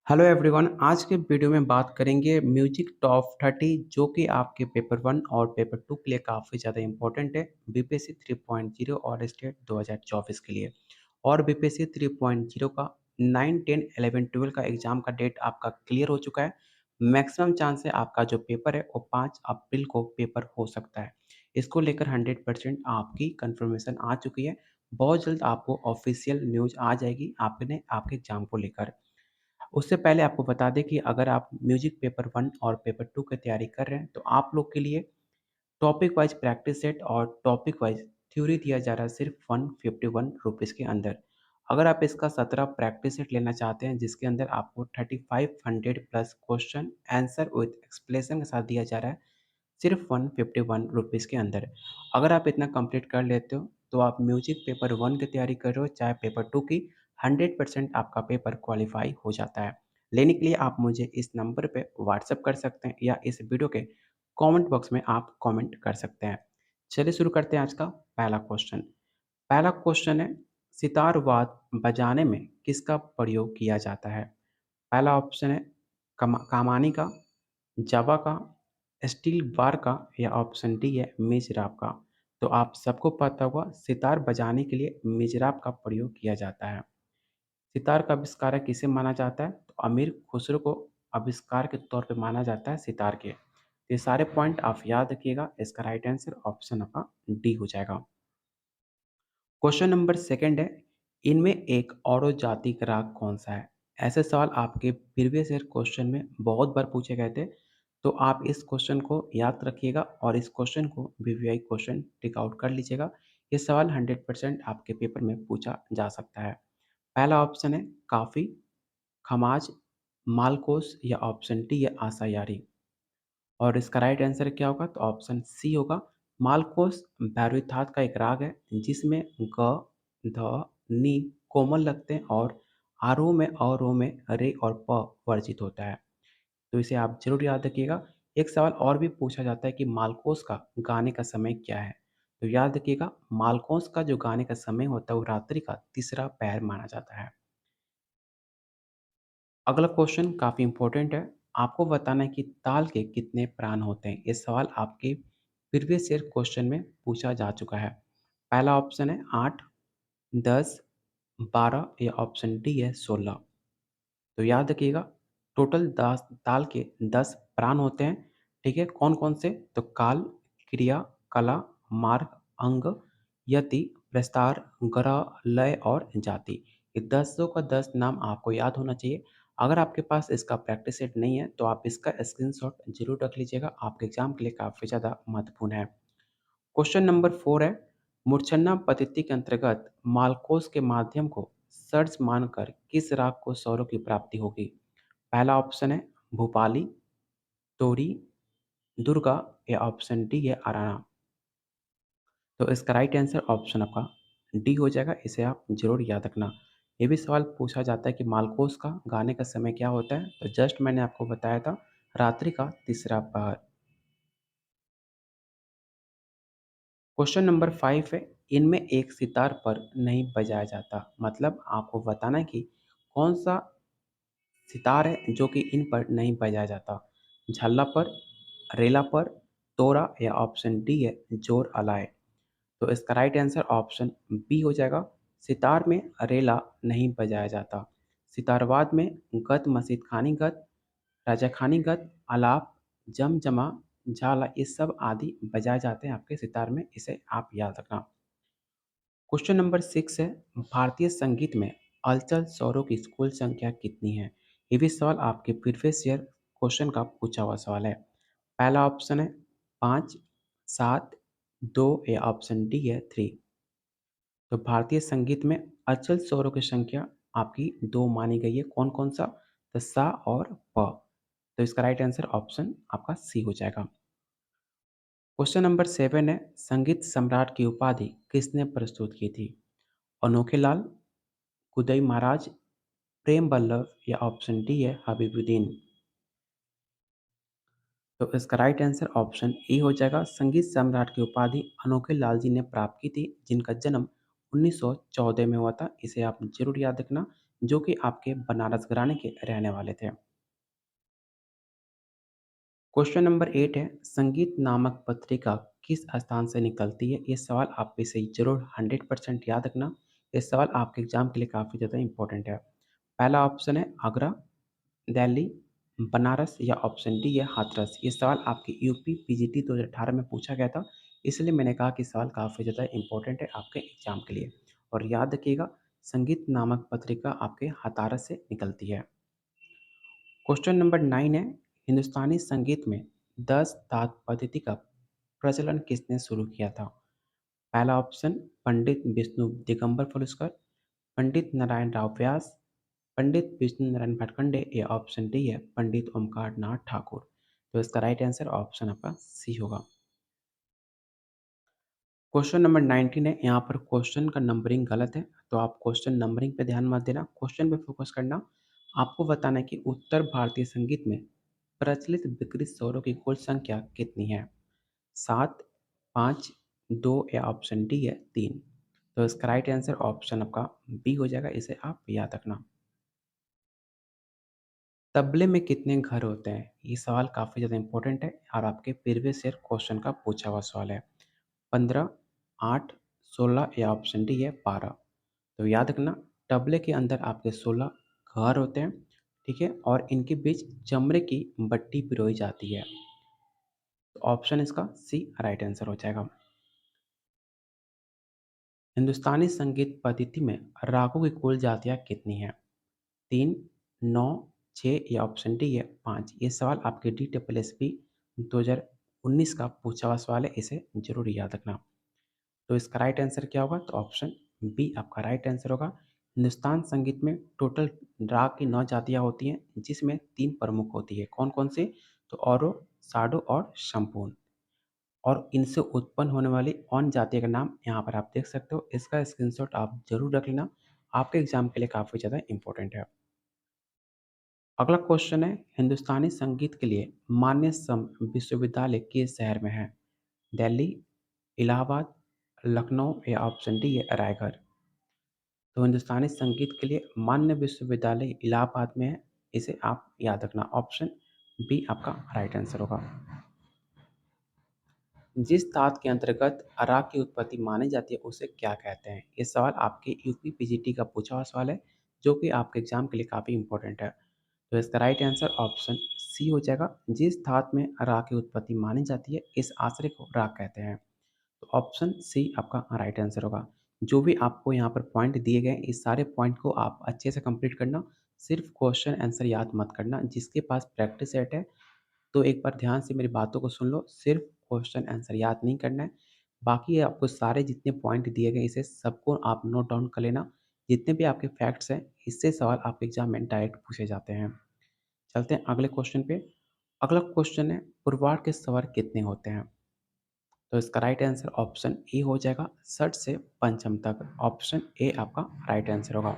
Hello everyone, आज के video में बात करेंगे म्यूजिक टॉप 30 जो कि आपके पेपर 1 और पेपर 2 के लिए काफ़ी ज़्यादा इम्पोर्टेंट है। बीपीएससी 3.0 और स्टेट 2024 के लिए। और बीपीएससी 3.0 का 9, 10, 11, 12 का एग्जाम का डेट आपका क्लियर हो चुका है। मैक्सिमम चांस है आपका जो पेपर है वो 5 अप्रैल को पेपर हो सकता है। इसको लेकर 100% आपकी कंफर्मेशन आ चुकी है। बहुत जल्द आपको ऑफिशियल न्यूज़ आ जाएगी आपके एग्जाम को लेकर। उससे पहले आपको बता दें कि अगर आप म्यूजिक पेपर 1 और पेपर 2 की तैयारी कर रहे हैं, तो आप लोग के लिए टॉपिक वाइज़ प्रैक्टिस सेट और टॉपिक वाइज़ थ्योरी दिया जा रहा है सिर्फ ₹151 के अंदर। अगर आप इसका 17 प्रैक्टिस सेट लेना चाहते हैं, जिसके अंदर आपको 3500 plus question answer with explanation के साथ दिया जा रहा है, सिर्फ ₹151 के अंदर। अगर आप इतना कंप्लीट कर लेते हो, तो आप म्यूजिक पेपर 1 की तैयारी कर रहे हो, चाहे पेपर 2 की, 100% आपका पेपर क्वालीफाई हो जाता है। लेने के लिए आप मुझे इस नंबर पे व्हाट्सएप कर सकते हैं या इस वीडियो के कमेंट बॉक्स में आप कमेंट कर सकते हैं। चलिए शुरू करते हैं आज का पहला क्वेश्चन। पहला क्वेश्चन है, सितार वाद बजाने में किसका प्रयोग किया जाता है? पहला ऑप्शन है कामानी का, जावा का, स्टील बार का या ऑप्शन डी है मेजराब का। तो आप सबको पता होगा सितार बजाने के लिए मेजराब का प्रयोग किया जाता है। सितार का आविष्कारक किसे माना जाता है? तो अमीर खुसरो को आविष्कार के तौर पे माना जाता है सितार के। ये सारे पॉइंट आप याद रखिएगा। इसका राइट आंसर ऑप्शन आपका डी हो जाएगा। क्वेश्चन नंबर सेकंड है, इनमें एक औरो जाति का राग कौन सा है? ऐसे सवाल आपके प्रीवियस ईयर क्वेश्चन में बहुत बार पूछे गए थे। तो आप इस क्वेश्चन को याद रखिएगा और इस क्वेश्चन को वीवीआई क्वेश्चन टिक आउट कर लीजिएगा। ये सवाल 100% आपके पेपर में पूछा जा सकता है। पहला ऑप्शन है काफ़ी, खमाज, मालकोस या ऑप्शन डी है आसायारी। और इसका राइट आंसर क्या होगा? तो ऑप्शन सी होगा। मालकोस भैरवीथात का एक राग है जिसमें ग, ध, नि कोमल लगते हैं और आरोह में अवरोह में रे और प वर्जित होता है। तो इसे आप ज़रूर याद रखिएगा। एक सवाल और भी पूछा जाता है कि मालकोस का गाने का समय क्या है? तो याद रखिएगा, मालकोस का जो गाने का समय होता है वो रात्रि का तीसरा पहर माना जाता है। अगला क्वेश्चन काफ़ी इंपॉर्टेंट है। आपको बताना है कि ताल के कितने प्राण होते हैं? ये सवाल आपके प्रीवियस ईयर क्वेश्चन में पूछा जा चुका है। पहला ऑप्शन है 8, 10, 12 या ऑप्शन डी है 16। तो याद रखिएगा, टोटल 10 ताल के 10 प्राण होते हैं। ठीक है, कौन-कौन से? तो काल, क्रिया, कला, मार्ग, अंग, यति, प्रस्तार, ग्रह, लय और जाति। ये 10 का 10 नाम आपको याद होना चाहिए। अगर आपके पास इसका प्रैक्टिस सेट नहीं है, तो आप इसका स्क्रीनशॉट ज़रूर रख लीजिएगा। आपके एग्जाम के लिए काफ़ी ज़्यादा महत्वपूर्ण है। क्वेश्चन नंबर 4 है, मूर्छना पद्धति के अंतर्गत मालकोस के माध्यम को सर्ज मानकर किस राग को स्वरों की प्राप्ति होगी? पहला ऑप्शन है भूपाली, तोड़ी, दुर्गा या ऑप्शन डी है आराना। तो इसका राइट आंसर ऑप्शन आपका डी हो जाएगा। इसे आप जरूर याद रखना। ये भी सवाल पूछा जाता है कि मालकोस का गाने का समय क्या होता है? तो जस्ट मैंने आपको बताया था, रात्रि का तीसरा पहर। क्वेश्चन नंबर 5 है, इनमें एक सितार पर नहीं बजाया जाता। मतलब आपको बताना है कि कौन सा सितार है जो कि इन पर नहीं बजाया जाता। झल्ला पर, रेला पर, तोरा या ऑप्शन डी है जोर अलाय। तो इसका राइट आंसर ऑप्शन बी हो जाएगा। सितार में रेला नहीं बजाया जाता। सितारवाद में गत, मसीद खानी गत, राजा खानी गत, आलाप, जमजमा, झाला ये सब आदि बजाए जाते हैं आपके सितार में। इसे आप याद रखना। क्वेश्चन नंबर 6 है, भारतीय संगीत में अलचल स्वरों की कुल संख्या कितनी है? ये भी सवाल आपके प्रीवियस ईयर क्वेश्चन का पूछा हुआ सवाल है। पहला ऑप्शन है 5, 7, 2 या ऑप्शन डी है 3। तो भारतीय संगीत में अचल स्वरों की संख्या आपकी 2 मानी गई है। कौन कौन सा? तो सा और प। तो इसका राइट आंसर ऑप्शन आपका सी हो जाएगा। क्वेश्चन नंबर 7 है, संगीत सम्राट की उपाधि किसने प्रस्तुत की थी? अनोखे लाल, उदय महाराज, प्रेम बल्लभ या ऑप्शन डी है हबीबुद्दीन। तो इसका राइट आंसर ऑप्शन ए हो जाएगा। संगीत सम्राट की उपाधि अनोखे लाल जी ने प्राप्त की थी, जिनका जन्म 1914 में हुआ था। इसे आप जरूर याद रखना। जो कि आपके बनारस घराने के रहने वाले थे। क्वेश्चन नंबर 8 है, संगीत नामक पत्रिका किस स्थान से निकलती है? ये सवाल आप इसे ज़रूर 100% याद रखना। ये सवाल आपके एग्जाम के लिए काफ़ी ज़्यादा इंपॉर्टेंट है। पहला ऑप्शन है आगरा, दिल्ली, बनारस या ऑप्शन डी है हाथरस। ये सवाल आपके यूपी पीजीटी 2018 में पूछा गया था, इसलिए मैंने कहा कि सवाल काफ़ी ज़्यादा इंपॉर्टेंट है आपके एग्जाम के लिए। और याद रखिएगा, संगीत नामक पत्रिका आपके हाथारस से निकलती है। क्वेश्चन नंबर 9 है, हिंदुस्तानी संगीत में 10 ताल पद्धति का प्रचलन किसने शुरू किया था? पहला ऑप्शन पंडित विष्णु दिगंबर पलुस्कर, पंडित नारायण राव व्यास, पंडित विष्णु नारायण भटखंडे या ऑप्शन डी है पंडित ओमकार नाथ ठाकुर। तो इसका राइट आंसर ऑप्शन आपका सी होगा। क्वेश्चन नंबर 19 है, यहाँ पर क्वेश्चन का नंबरिंग गलत है, तो आप क्वेश्चन नंबरिंग पे ध्यान मत देना, क्वेश्चन पे फोकस करना। आपको बताना है कि उत्तर भारतीय संगीत में प्रचलित विकृत स्वरों की कुल संख्या कितनी है? 7, 5, 2 या ऑप्शन डी है 3। तो इसका राइट आंसर ऑप्शन आपका बी हो जाएगा, इसे आप याद रखना। तबले में कितने घर होते हैं? ये सवाल काफ़ी ज़्यादा इंपॉर्टेंट है और आपके प्रीवियस ईयर क्वेश्चन का पूछा हुआ सवाल है। 15, 8, 16 या ऑप्शन डी है 12। तो याद रखना, तबले के अंदर आपके 16 घर होते हैं, ठीक है? और इनके बीच चमड़े की बट्टी पिरोई जाती है। तो ऑप्शन इसका सी राइट आंसर हो जाएगा। हिंदुस्तानी संगीत पद्धति में रागों की कुल जातियाँ कितनी हैं? 3, 9, 6 या ऑप्शन डी है 5। ये सवाल आपके DSSB 2019 का पूछा हुआ सवाल है, इसे ज़रूर याद रखना। तो इसका राइट आंसर क्या होगा? तो ऑप्शन बी आपका राइट आंसर होगा। हिंदुस्तान संगीत में टोटल राग की 9 जातियाँ होती हैं, जिसमें 3 प्रमुख होती है। कौन-कौन से? तो औरो, साडो और शम्पून। और इनसे उत्पन्न होने वाली और जातियों का नाम यहाँ पर आप देख सकते हो। इसका स्क्रीनशॉट आप ज़रूर रख लेना, आपके एग्ज़ाम के लिए काफ़ी ज़्यादा इम्पोर्टेंट है। अगला क्वेश्चन है, हिंदुस्तानी संगीत के लिए मान्य सम विश्वविद्यालय किस शहर में है? दिल्ली, इलाहाबाद, लखनऊ या ऑप्शन डी है रायगढ़। तो हिंदुस्तानी संगीत के लिए मान्य विश्वविद्यालय इलाहाबाद में है, इसे आप याद रखना। ऑप्शन बी आपका राइट आंसर होगा। जिस धातु के अंतर्गत राग की उत्पत्ति मानी जाती है उसे क्या कहते हैं? ये सवाल आपके यूपी पीजीटी का पूछा हुआ सवाल है, जो कि आपके एग्जाम के लिए काफ़ी इंपॉर्टेंट है। तो इसका राइट आंसर ऑप्शन सी हो जाएगा। जिस धातु में राग की उत्पत्ति मानी जाती है, इस आश्रय को राग कहते हैं। तो ऑप्शन सी आपका राइट आंसर होगा। जो भी आपको यहाँ पर पॉइंट दिए गए, इस सारे पॉइंट को आप अच्छे से कंप्लीट करना। सिर्फ क्वेश्चन आंसर याद मत करना। जिसके पास प्रैक्टिस सेट है, तो एक बार ध्यान से मेरी बातों को सुन लो। सिर्फ क्वेश्चन आंसर याद नहीं करना है, बाकी आपको सारे जितने पॉइंट दिए गए, इसे सबको आप नोट डाउन कर लेना। जितने भी आपके फैक्ट्स हैं, इससे सवाल आपके एग्जाम में डायरेक्ट पूछे जाते हैं। चलते हैं अगले क्वेश्चन पे। अगला क्वेश्चन है, पुरवार के स्वर कितने होते हैं? तो इसका राइट आंसर ऑप्शन ए हो जाएगा, षठ से पंचम तक। ऑप्शन ए आपका राइट आंसर होगा।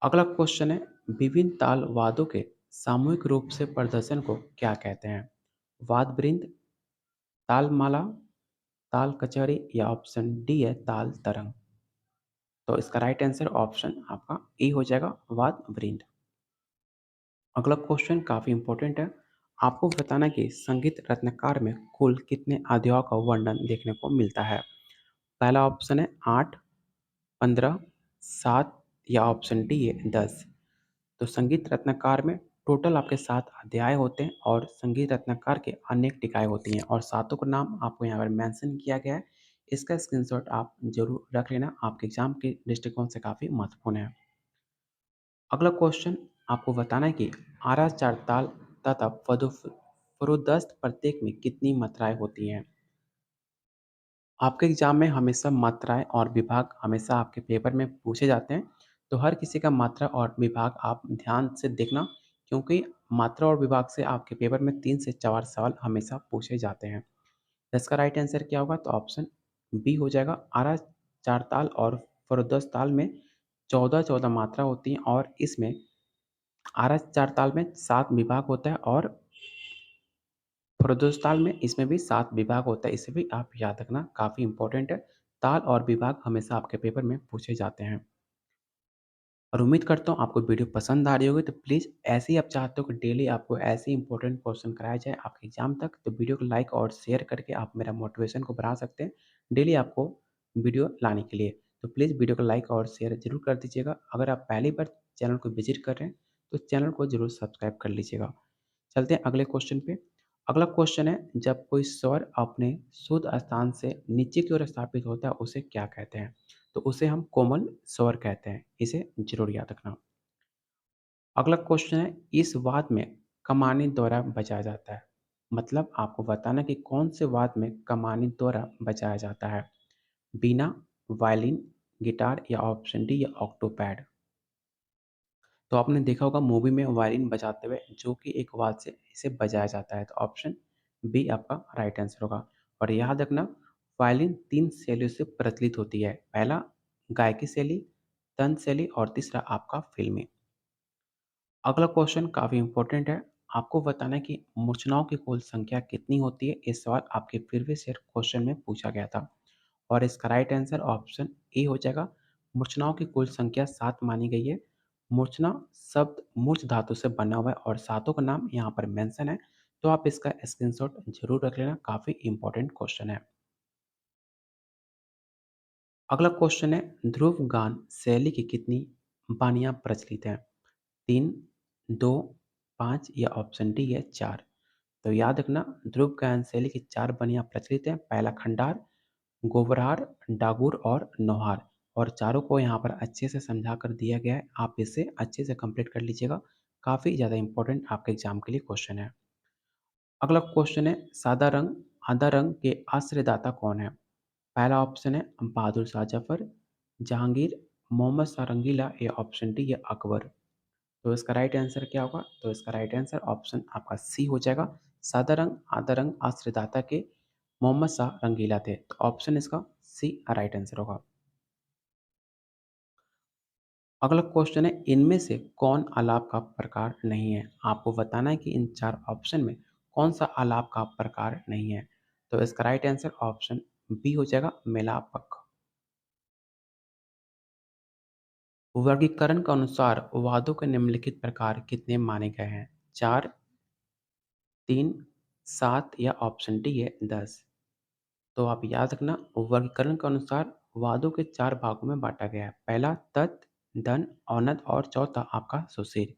अगला क्वेश्चन है, विभिन्न ताल वाद्यों के सामूहिक रूप से प्रदर्शन को क्या कहते हैं? वाद वृंद, ताल माला, ताल कचहरी या ऑप्शन डी है ताल तरंग। तो इसका राइट आंसर ऑप्शन आपका ए हो जाएगा, वाद वृंद। अगला क्वेश्चन काफ़ी इंपॉर्टेंट है। आपको बताना कि संगीत रत्नकार में कुल कितने अध्यायों का वर्णन देखने को मिलता है? पहला ऑप्शन है 8, 15, 7 या ऑप्शन डी है 10। तो संगीत रत्नाकर में टोटल आपके 7 अध्याय होते हैं और संगीत रत्नाकर के अनेक टीकाएँ होती हैं और सातों का नाम आपको यहाँ पर मेंशन किया गया है। इसका स्क्रीनशॉट आप ज़रूर रख लेना, आपके एग्जाम के दृष्टिकोण से काफ़ी महत्वपूर्ण है। अगला क्वेश्चन आपको बताना है कि आरा, चारताल तथा फुरुदस्त प्रत्येक में कितनी मात्राएँ होती हैं? आपके एग्जाम में हमेशा मात्राएँ और विभाग हमेशा आपके पेपर में पूछे जाते हैं, तो हर किसी का मात्रा और विभाग आप ध्यान से देखना, क्योंकि मात्रा और विभाग से आपके पेपर में 3 से 4 सवाल हमेशा पूछे जाते हैं। इसका राइट आंसर क्या होगा? तो ऑप्शन बी हो जाएगा। आरा, चार ताल और फुरुदस्त ताल में 14-14 मात्रा होती हैं और इसमें आरा चार ताल में 7 विभाग होता है और फुरुदस्त ताल में इसमें भी 7 विभाग होता है, इसे भी आप याद रखना, काफ़ी इंपॉर्टेंट है। ताल और विभाग हमेशा आपके पेपर में पूछे जाते हैं। और उम्मीद करता हूँ आपको वीडियो पसंद आ रही होगी, तो प्लीज़ ऐसे ही आप चाहते हो कि डेली आपको ऐसे ही इंपॉर्टेंट क्वेश्चन कराया जाए आपके एग्ज़ाम तक, तो वीडियो को लाइक और शेयर करके आप मेरा मोटिवेशन को बढ़ा सकते हैं, डेली आपको वीडियो लाने के लिए। तो प्लीज़ वीडियो को लाइक और शेयर ज़रूर कर दीजिएगा। अगर आप पहली बार चैनल को विज़िट कर रहे हैं, तो चैनल को ज़रूर सब्सक्राइब कर लीजिएगा। चलते हैं अगले क्वेश्चन पे। अगला क्वेश्चन है, जब कोई स्वर अपने शुद्ध स्थान से नीचे की ओर स्थापित होता है, उसे क्या कहते हैं? तो उसे हम कोमल स्वर कहते हैं। इसे ज़रूर याद रखना। अगला क्वेश्चन है, इस वाद्य में कमानी द्वारा बजाया जाता है। मतलब आपको बताना कि कौन से वाद्य में कमानी द्वारा बजाया जाता है। बीना, वायलिन, गिटार या ऑप्शन डी या ऑक्टोपैड। तो आपने देखा होगा मूवी में वायलिन बजाते हुए जो कि एक वाद्य से इसे बजाया जाता है, तो ऑप्शन बी आपका राइट आंसर होगा। और याद रखना, वायलिन 3 शैलियों से प्रचलित होती है। पहला गायकी शैली, तंत्र शैली और तीसरा आपका फ़िल्मी। अगला क्वेश्चन काफ़ी इंपॉर्टेंट है। आपको बताना है कि मूर्छनाओं की कुल संख्या कितनी होती है? ये सवाल आपके प्रीवियस ईयर क्वेश्चन में पूछा गया था और इसका राइट आंसर ऑप्शन ए हो जाएगा। मूर्छनाओं की कुल संख्या 7 मानी गई है। मूर्छना शब्द मूर्छ धातु से बना हुआ है और सातों का नाम यहाँ पर मेंशन है, तो आप इसका स्क्रीनशॉट ज़रूर रख लेना, काफ़ी इंपॉर्टेंट क्वेश्चन है। अगला क्वेश्चन है, ध्रुव गान शैली की कितनी बानियाँ प्रचलित हैं? 3, 2, 5 या ऑप्शन डी है 4। तो याद रखना, ध्रुव गायन शैली की 4 बानियाँ प्रचलित हैं। पहला खंडार, गोबरार, डागुर और नौहार। और चारों को यहाँ पर अच्छे से समझा कर दिया गया है। आप इसे अच्छे से कंप्लीट कर लीजिएगा। काफ़ी ज़्यादा इंपॉर्टेंट आपके एग्जाम के लिए क्वेश्चन है। अगला क्वेश्चन है, सादा रंग आधा रंग के आश्रयदाता कौन है? पहला ऑप्शन है बहादुर शाह जफर, जहांगीर, मोहम्मद शाह रंगीला या ऑप्शन डी या अकबर। तो इसका राइट आंसर क्या होगा? तो इसका राइट आंसर ऑप्शन आपका सी हो जाएगा। सादा रंग आधा रंग आश्रयदाता के मोहम्मद शाह रंगीला थे, तो ऑप्शन इसका सी राइट आंसर होगा। अगला क्वेश्चन है, इनमें से कौन आलाप का प्रकार नहीं है? आपको बताना है कि इन 4 ऑप्शन में कौन सा आलाप का प्रकार नहीं है। तो इसका राइट आंसर ऑप्शन बी हो जाएगा, मेलापक। वर्गीकरण के अनुसार वादों के निम्नलिखित प्रकार कितने माने गए हैं? 4, 3, 7 या ऑप्शन डी है 10। तो आप याद रखना, वर्गीकरण के अनुसार वादों के 4 भागों में बाँटा गया है। पहला तत्, दन, औनद और चौथा आपका सुशील।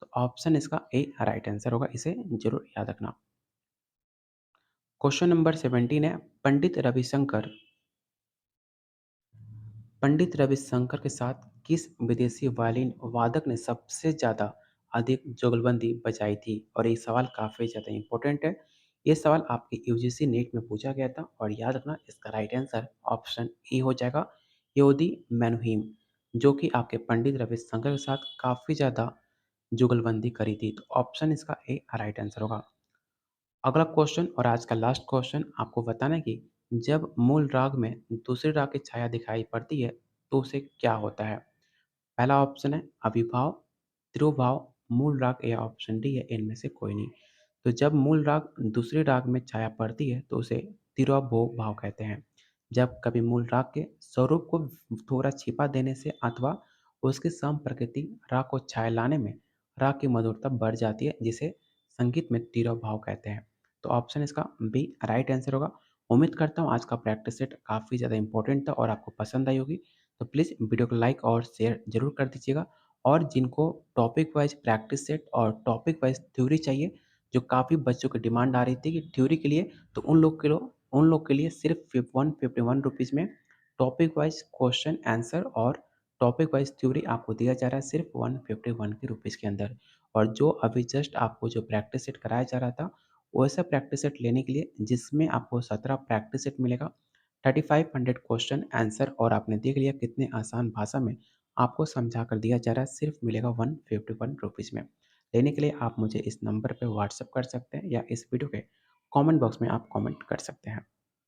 तो ऑप्शन इसका ए राइट आंसर होगा, इसे ज़रूर याद रखना। क्वेश्चन नंबर 17 है, पंडित रविशंकर के साथ किस विदेशी वायलिन वादक ने सबसे ज़्यादा अधिक जुगलबंदी बजाई थी? और ये सवाल काफ़ी ज़्यादा इम्पोर्टेंट है। ये सवाल आपके यूजीसी नेट में पूछा गया था और याद रखना, इसका राइट आंसर ऑप्शन ए हो जाएगा, यहूदी मेनुहिम, जो कि आपके पंडित रविशंकर के साथ काफ़ी ज़्यादा जुगलबंदी करी थी। तो ऑप्शन इसका ए राइट आंसर होगा। अगला क्वेश्चन और आज का लास्ट क्वेश्चन, आपको बताना है कि जब मूल राग में दूसरे राग की छाया दिखाई पड़ती है, तो उसे क्या होता है? पहला ऑप्शन है अविभाव, तिरोभाव, मूल राग या ऑप्शन डी है इनमें से कोई नहीं। तो जब मूल राग दूसरे राग में छाया पड़ती है, तो उसे तिरोभोग भाव कहते हैं। जब कभी मूल राग के स्वरूप को थोड़ा छिपा देने से अथवा उसकी सम प्रकृति राग को छाया लाने में राग की मधुरता बढ़ जाती है, जिसे संगीत में तिरोभाव कहते हैं। तो ऑप्शन इसका बी राइट आंसर होगा। उम्मीद करता हूँ आज का प्रैक्टिस सेट काफ़ी ज़्यादा इंपॉर्टेंट था और आपको पसंद आई होगी। तो प्लीज़ वीडियो को लाइक और शेयर ज़रूर कर दीजिएगा। और जिनको टॉपिक वाइज प्रैक्टिस सेट और टॉपिक वाइज थ्योरी चाहिए, जो काफ़ी बच्चों की डिमांड आ रही थी कि थ्योरी के लिए, तो उन लोग के लिए सिर्फ 151 रुपीज़ में टॉपिक वाइज क्वेश्चन आंसर और टॉपिक वाइज थ्योरी आपको दिया जा रहा है सिर्फ 151 के रुपीज़ के अंदर। और जो अभी जस्ट आपको जो प्रैक्टिस सेट कराया जा रहा था, वैसा प्रैक्टिस सेट लेने के लिए, जिसमें आपको 17 प्रैक्टिस सेट मिलेगा, 3500 क्वेश्चन आंसर, और आपने देख लिया कितने आसान भाषा में आपको समझा कर दिया जा रहा है, सिर्फ मिलेगा 151 रुपीज़ में। लेने के लिए आप मुझे इस नंबर पे व्हाट्सएप कर सकते हैं या इस वीडियो के कमेंट बॉक्स में आप कमेंट कर सकते हैं।